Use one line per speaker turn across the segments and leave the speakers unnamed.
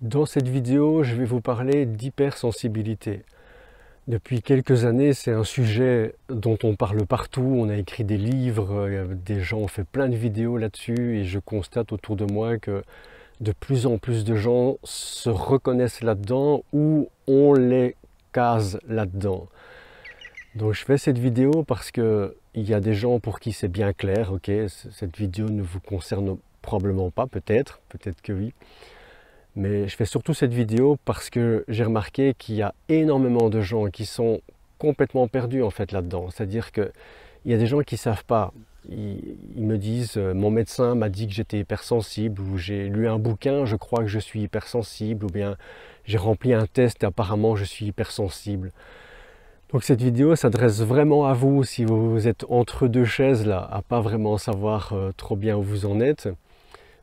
Dans cette vidéo, je vais vous parler d'hypersensibilité. Depuis quelques années, c'est un sujet dont on parle partout, on a écrit des livres, des gens ont fait plein de vidéos là-dessus et je constate autour de moi que de plus en plus de gens se reconnaissent là-dedans ou on les case là-dedans. Donc je fais cette vidéo parce que il y a des gens pour qui c'est bien clair, ok, cette vidéo ne vous concerne probablement pas, peut-être que oui. Mais je fais surtout cette vidéo parce que j'ai remarqué qu'il y a énormément de gens qui sont complètement perdus en fait là-dedans. C'est-à-dire qu'il y a des gens qui ne savent pas. Ils me disent, mon médecin m'a dit que j'étais hypersensible, ou j'ai lu un bouquin, je crois que je suis hypersensible, ou bien j'ai rempli un test et apparemment je suis hypersensible. Donc cette vidéo s'adresse vraiment à vous si vous êtes entre deux chaises là, à pas vraiment savoir trop bien où vous en êtes.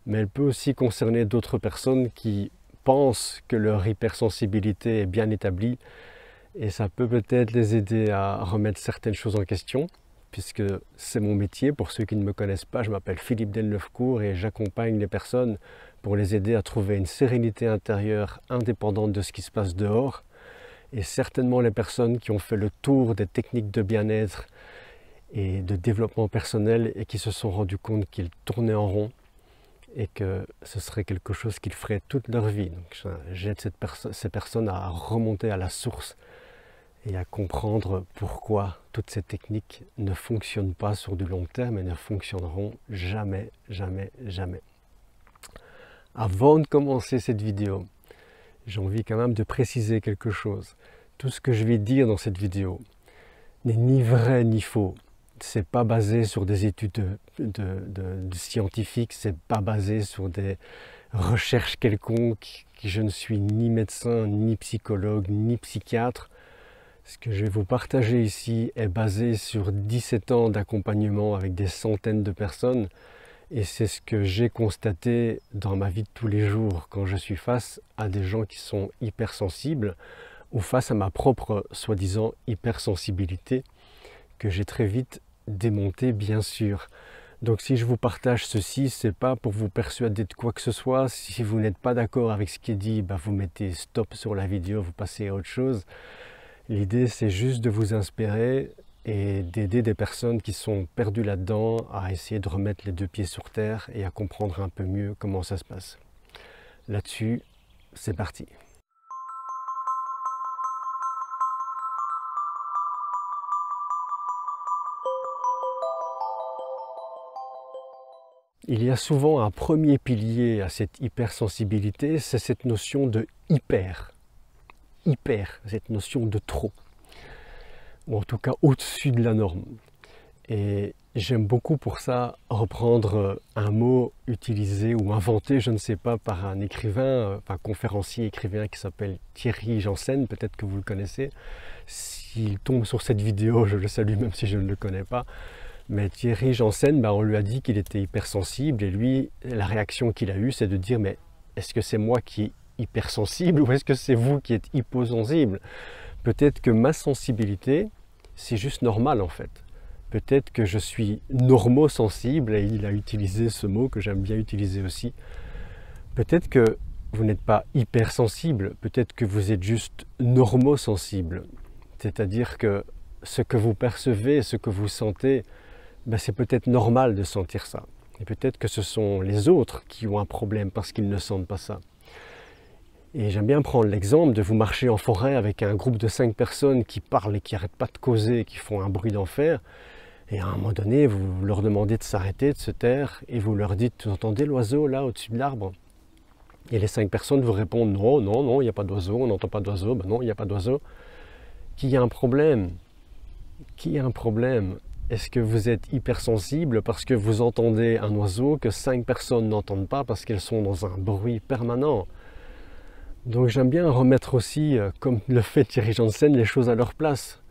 Mais elle peut aussi concerner d'autres personnes qui pensent que leur hypersensibilité est bien établie et ça peut peut-être les aider à remettre certaines choses en question puisque c'est mon métier. Pour ceux qui ne me connaissent pas, je m'appelle Philippe Delneufcourt et j'accompagne les personnes pour les aider à trouver une sérénité intérieure indépendante de ce qui se passe dehors. Et certainement les personnes qui ont fait le tour des techniques de bien-être et de développement personnel et qui se sont rendus compte qu'ils tournaient en rond et que ce serait quelque chose qu'ils feraient toute leur vie. Donc j'aide ces personnes à remonter à la source et à comprendre pourquoi toutes ces techniques ne fonctionnent pas sur du long terme et ne fonctionneront jamais, jamais, jamais. Avant de commencer cette vidéo, j'ai envie quand même de préciser quelque chose. Tout ce que je vais dire dans cette vidéo n'est ni vrai ni faux. C'est pas basé sur des études de scientifiques, c'est pas basé sur des recherches quelconques. Je ne suis ni médecin, ni psychologue, ni psychiatre. Ce que je vais vous partager ici est basé sur 17 ans d'accompagnement avec des centaines de personnes et c'est ce que j'ai constaté dans ma vie de tous les jours quand je suis face à des gens qui sont hypersensibles ou face à ma propre soi-disant hypersensibilité que j'ai très vite démonté bien sûr. Donc si je vous partage ceci, c'est pas pour vous persuader de quoi que ce soit. Si vous n'êtes pas d'accord avec ce qui est dit, vous mettez stop sur la vidéo, vous passez à autre chose. L'idée c'est juste de vous inspirer et d'aider des personnes qui sont perdues là-dedans à essayer de remettre les deux pieds sur terre et à comprendre un peu mieux comment ça se passe. Là-dessus, c'est parti. Il y a souvent un premier pilier à cette hypersensibilité, c'est cette notion de hyper, cette notion de trop, ou en tout cas au-dessus de la norme. Et j'aime beaucoup pour ça reprendre un mot utilisé ou inventé, je ne sais pas, par un écrivain, un conférencier écrivain qui s'appelle Thierry Janssen, peut-être que vous le connaissez. S'il tombe sur cette vidéo, je le salue même si je ne le connais pas. Mais Thierry Janssen, on lui a dit qu'il était hypersensible et lui, la réaction qu'il a eue, c'est de dire mais est-ce que c'est moi qui est hypersensible ou est-ce que c'est vous qui êtes hyposensible? Peut-être que ma sensibilité, c'est juste normal en fait. Peut-être que je suis normosensible et il a utilisé ce mot que j'aime bien utiliser aussi. Peut-être que vous n'êtes pas hypersensible, peut-être que vous êtes juste normosensible. C'est-à-dire que ce que vous percevez, ce que vous sentez, c'est peut-être normal de sentir ça. Et peut-être que ce sont les autres qui ont un problème parce qu'ils ne sentent pas ça. Et j'aime bien prendre l'exemple de vous marcher en forêt avec un groupe de 5 personnes qui parlent et qui n'arrêtent pas de causer, qui font un bruit d'enfer. Et à un moment donné, vous leur demandez de s'arrêter, de se taire, et vous leur dites, vous entendez l'oiseau là au-dessus de l'arbre? Et les 5 personnes vous répondent, non, non, non, il n'y a pas d'oiseau, on n'entend pas d'oiseau, non, il n'y a pas d'oiseau. Qui a un problème? Qui a un problème? Est-ce que vous êtes hypersensible parce que vous entendez un oiseau que 5 personnes n'entendent pas parce qu'elles sont dans un bruit permanent? Donc j'aime bien remettre aussi, comme le fait Thierry Janssen, les choses à leur place.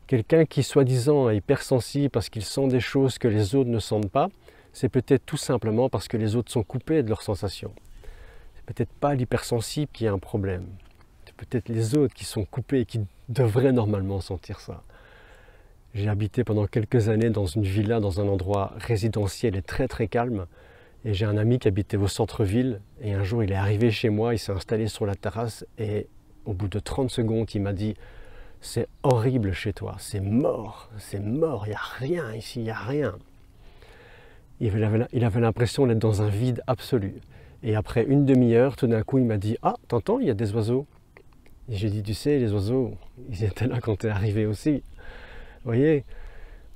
Quelqu'un qui soi-disant est hypersensible parce qu'il sent des choses que les autres ne sentent pas, c'est peut-être tout simplement parce que les autres sont coupés de leurs sensations. C'est peut-être pas l'hypersensible qui a un problème. C'est peut-être les autres qui sont coupés et qui devraient normalement sentir ça. J'ai habité pendant quelques années dans une villa, dans un endroit résidentiel et très très calme. Et j'ai un ami qui habitait au centre-ville, et un jour il est arrivé chez moi, il s'est installé sur la terrasse, et au bout de 30 secondes, il m'a dit « C'est horrible chez toi, c'est mort, il n'y a rien ici, il n'y a rien ». Il avait l'impression d'être dans un vide absolu. Et après une demi-heure, tout d'un coup, il m'a dit « Ah, t'entends, il y a des oiseaux ». Et j'ai dit « Tu sais, les oiseaux, ils étaient là quand tu es arrivé aussi ». Vous voyez?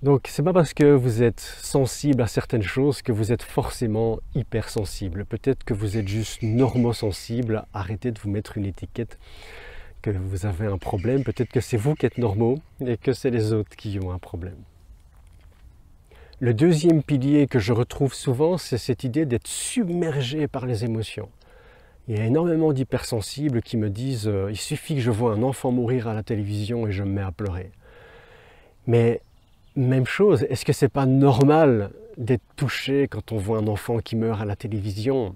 Donc, c'est pas parce que vous êtes sensible à certaines choses que vous êtes forcément hypersensible. Peut-être que vous êtes juste normosensible. Arrêtez de vous mettre une étiquette que vous avez un problème. Peut-être que c'est vous qui êtes normaux et que c'est les autres qui ont un problème. Le deuxième pilier que je retrouve souvent, c'est cette idée d'être submergé par les émotions. Il y a énormément d'hypersensibles qui me disent « Il suffit que je vois un enfant mourir à la télévision et je me mets à pleurer ». Mais même chose, est-ce que c'est pas normal d'être touché quand on voit un enfant qui meurt à la télévision?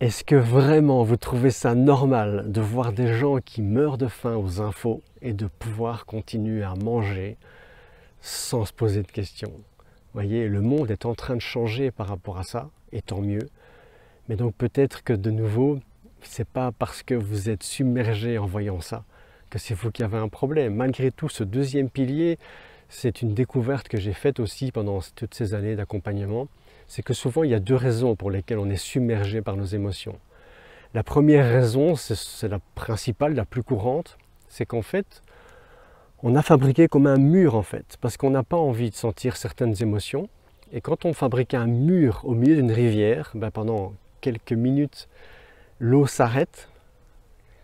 Est-ce que vraiment vous trouvez ça normal de voir des gens qui meurent de faim aux infos et de pouvoir continuer à manger sans se poser de questions? Vous voyez, le monde est en train de changer par rapport à ça, et tant mieux. Mais donc peut-être que de nouveau, c'est pas parce que vous êtes submergé en voyant ça que c'est vous qui avez un problème. Malgré tout, ce deuxième pilier, c'est une découverte que j'ai faite aussi pendant toutes ces années d'accompagnement. C'est que souvent, il y a deux raisons pour lesquelles on est submergé par nos émotions. La première raison, c'est la principale, la plus courante, c'est qu'en fait, on a fabriqué comme un mur en fait, parce qu'on n'a pas envie de sentir certaines émotions. Et quand on fabrique un mur au milieu d'une rivière, pendant quelques minutes, l'eau s'arrête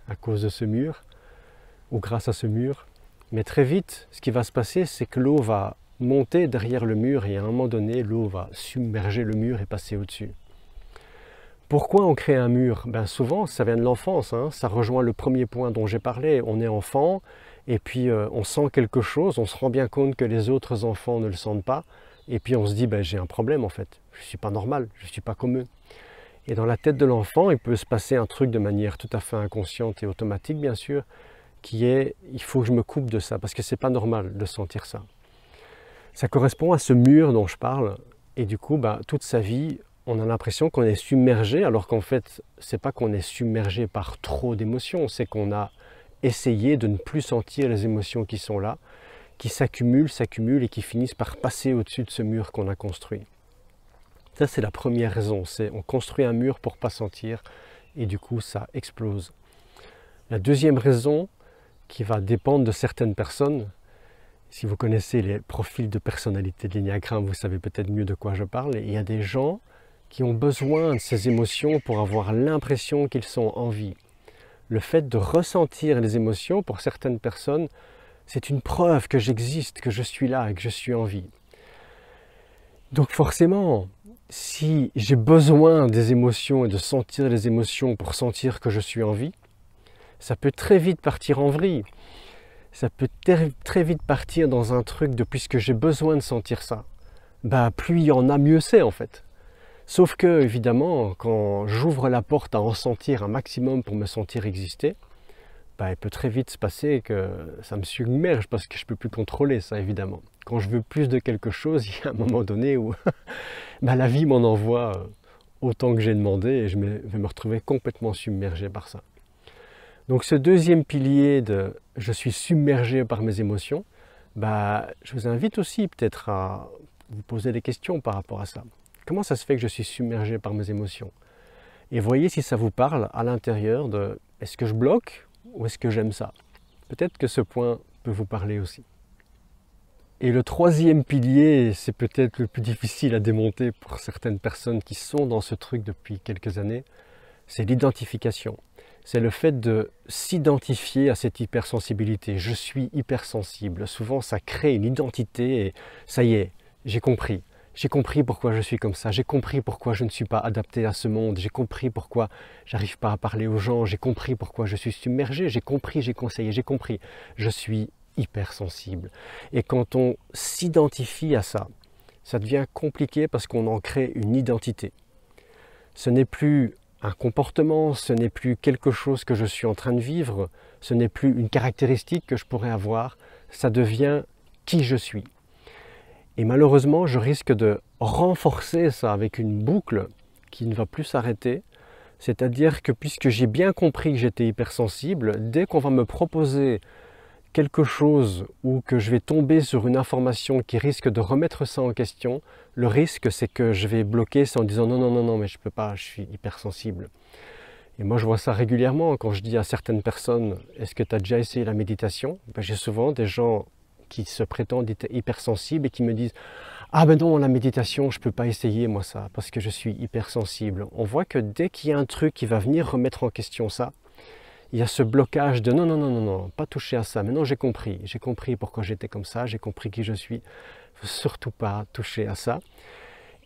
à cause de ce mur, ou grâce à ce mur. Mais très vite, ce qui va se passer, c'est que l'eau va monter derrière le mur et à un moment donné, l'eau va submerger le mur et passer au-dessus. Pourquoi on crée un mur? Souvent, ça vient de l'enfance, ça rejoint le premier point dont j'ai parlé. On est enfant, et puis on sent quelque chose, on se rend bien compte que les autres enfants ne le sentent pas, et puis on se dit, j'ai un problème en fait, je ne suis pas normal, je ne suis pas comme eux. Et dans la tête de l'enfant, il peut se passer un truc de manière tout à fait inconsciente et automatique, bien sûr, qui est, il faut que je me coupe de ça, parce que c'est pas normal de sentir ça. Ça correspond à ce mur dont je parle, et du coup, toute sa vie, on a l'impression qu'on est submergé, alors qu'en fait, c'est pas qu'on est submergé par trop d'émotions, c'est qu'on a essayé de ne plus sentir les émotions qui sont là, qui s'accumulent et qui finissent par passer au-dessus de ce mur qu'on a construit. Ça, c'est la première raison, c'est on construit un mur pour pas sentir, et du coup, ça explose. La deuxième raison, qui va dépendre de certaines personnes, si vous connaissez les profils de personnalité de l'Ennéagramme, vous savez peut-être mieux de quoi je parle, et il y a des gens qui ont besoin de ces émotions pour avoir l'impression qu'ils sont en vie. Le fait de ressentir les émotions, pour certaines personnes, c'est une preuve que j'existe, que je suis là et que je suis en vie. Donc forcément, si j'ai besoin des émotions et de sentir les émotions pour sentir que je suis en vie, ça peut très vite partir en vrille. Ça peut très vite partir dans un truc de puisque j'ai besoin de sentir ça. Plus il y en a, mieux c'est en fait. Sauf que, évidemment, quand j'ouvre la porte à en sentir un maximum pour me sentir exister, il peut très vite se passer que ça me submerge parce que je ne peux plus contrôler ça, évidemment. Quand je veux plus de quelque chose, il y a un moment donné où la vie m'en envoie autant que j'ai demandé et je vais me retrouver complètement submergé par ça. Donc ce deuxième pilier de « je suis submergé par mes émotions », je vous invite aussi peut-être à vous poser des questions par rapport à ça. Comment ça se fait que je suis submergé par mes émotions? Et voyez si ça vous parle à l'intérieur de « est-ce que je bloque ou est-ce que j'aime ça ?» Peut-être que ce point peut vous parler aussi. Et le troisième pilier, c'est peut-être le plus difficile à démonter pour certaines personnes qui sont dans ce truc depuis quelques années, c'est l'identification. C'est le fait de s'identifier à cette hypersensibilité. Je suis hypersensible. Souvent, ça crée une identité et ça y est, j'ai compris. J'ai compris pourquoi je suis comme ça. J'ai compris pourquoi je ne suis pas adapté à ce monde. J'ai compris pourquoi j'arrive pas à parler aux gens. J'ai compris pourquoi je suis submergé. J'ai compris, j'ai conseillé, j'ai compris. Je suis hypersensible. Et quand on s'identifie à ça, ça devient compliqué parce qu'on en crée une identité. Ce n'est plus un comportement, ce n'est plus quelque chose que je suis en train de vivre, ce n'est plus une caractéristique que je pourrais avoir, ça devient qui je suis. Et malheureusement, je risque de renforcer ça avec une boucle qui ne va plus s'arrêter. C'est-à-dire que puisque j'ai bien compris que j'étais hypersensible, dès qu'on va me proposer quelque chose ou que je vais tomber sur une information qui risque de remettre ça en question, le risque c'est que je vais bloquer ça en disant non, non, non, non, mais je peux pas, je suis hypersensible. Et moi je vois ça régulièrement quand je dis à certaines personnes, est-ce que tu as déjà essayé la méditation? Ben, j'ai souvent des gens qui se prétendent hypersensibles et qui me disent ah ben non, la méditation, je ne peux pas essayer moi ça, parce que je suis hypersensible. On voit que dès qu'il y a un truc qui va venir remettre en question ça, il y a ce blocage de non, non, non, non, non, pas toucher à ça. Maintenant j'ai compris pourquoi j'étais comme ça, j'ai compris qui je suis. Il ne faut surtout pas toucher à ça.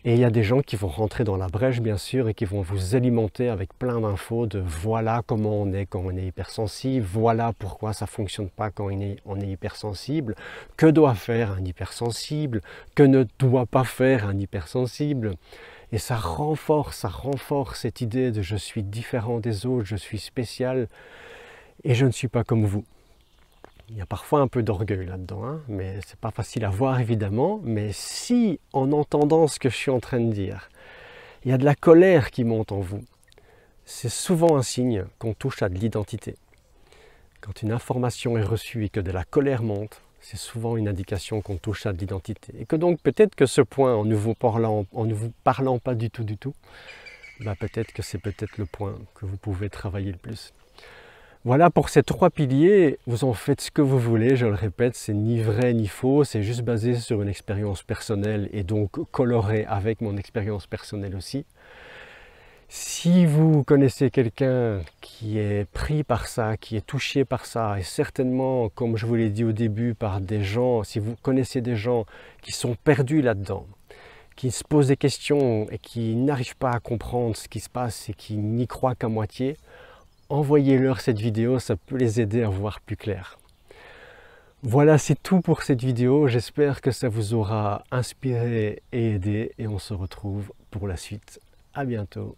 Et il y a des gens qui vont rentrer dans la brèche bien sûr et qui vont vous alimenter avec plein d'infos de voilà comment on est quand on est hypersensible, voilà pourquoi ça ne fonctionne pas quand on est hypersensible, que doit faire un hypersensible, que ne doit pas faire un hypersensible. Et ça renforce cette idée de je suis différent des autres, je suis spécial et je ne suis pas comme vous. Il y a parfois un peu d'orgueil là-dedans, hein, mais c'est pas facile à voir évidemment. Mais si, en entendant ce que je suis en train de dire, il y a de la colère qui monte en vous, c'est souvent un signe qu'on touche à de l'identité. Quand une information est reçue et que de la colère monte, c'est souvent une indication qu'on touche à de l'identité. Et que donc peut-être que ce point, en ne vous parlant pas du tout, bah peut-être que c'est peut-être le point que vous pouvez travailler le plus. Voilà pour ces 3 piliers, vous en faites ce que vous voulez, je le répète, c'est ni vrai ni faux, c'est juste basé sur une expérience personnelle et donc coloré avec mon expérience personnelle aussi. Si vous connaissez quelqu'un qui est pris par ça, qui est touché par ça, et certainement, comme je vous l'ai dit au début, par des gens, si vous connaissez des gens qui sont perdus là-dedans, qui se posent des questions et qui n'arrivent pas à comprendre ce qui se passe et qui n'y croient qu'à moitié, envoyez-leur cette vidéo, ça peut les aider à voir plus clair. Voilà, c'est tout pour cette vidéo. J'espère que ça vous aura inspiré et aidé et on se retrouve pour la suite. À bientôt.